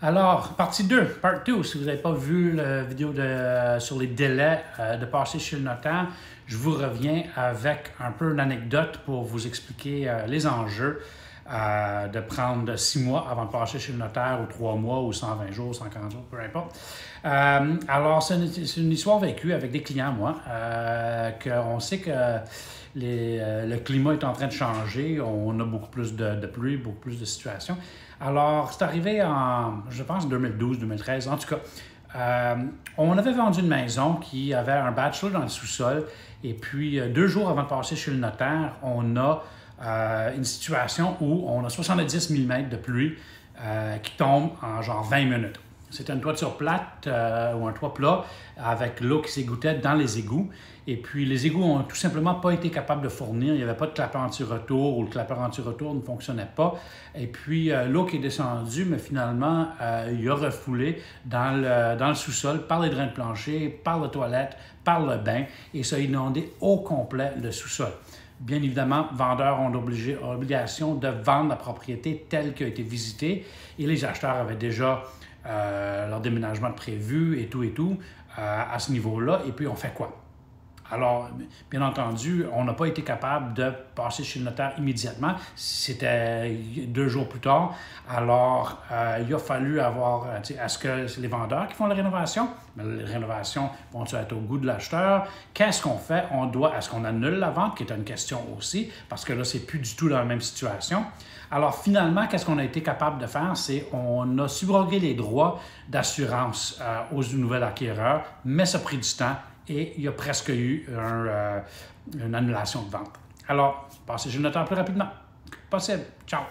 Alors, partie 2, part 2, si vous n'avez pas vu la vidéo sur les délais de passer chez le notaire, je vous reviens avec un peu une anecdote pour vous expliquer les enjeux de prendre 6 mois avant de passer chez le notaire, ou 3 mois, ou 120 jours, 140 jours, peu importe. Alors, c'est une histoire vécue avec des clients, moi, qu'on sait que le climat est en train de changer, on a beaucoup plus de pluie, beaucoup plus de situations. Alors, c'est arrivé en, je pense, 2012-2013, en tout cas. On avait vendu une maison qui avait un bachelor dans le sous-sol, et puis 2 jours avant de passer chez le notaire, on a une situation où on a 70 mm de pluie qui tombe en genre 20 minutes. C'était une toiture plate ou un toit plat avec l'eau qui s'égouttait dans les égouts. Et puis, les égouts n'ont tout simplement pas été capables de fournir. Il n'y avait pas de clapet anti-retour ou le clapet anti-retour ne fonctionnait pas. Et puis, l'eau qui est descendue, mais finalement, il a refoulé dans le sous-sol par les drains de plancher, par la toilette, par le bain. Et ça a inondé au complet le sous-sol. Bien évidemment, vendeurs ont l'obligation de vendre la propriété telle qu'elle a été visitée. Et les acheteurs avaient déjà leur déménagement prévu et tout à ce niveau-là. Et puis, on fait quoi? Alors, bien entendu, on n'a pas été capable de passer chez le notaire immédiatement. C'était 2 jours plus tard. Alors, il a fallu avoir, est-ce que c'est les vendeurs qui font la rénovation? Mais les rénovations vont-elles être au goût de l'acheteur? Qu'est-ce qu'on fait? Est-ce qu'on annule la vente, qui est une question aussi, parce que là, c'est plus du tout dans la même situation. Alors, finalement, qu'est-ce qu'on a été capable de faire? C'est on a subrogué les droits d'assurance aux nouveaux acquéreurs, mais ça a pris du temps. Et il y a presque eu une annulation de vente. Alors, passez chez le notaire plus rapidement possible. Ciao!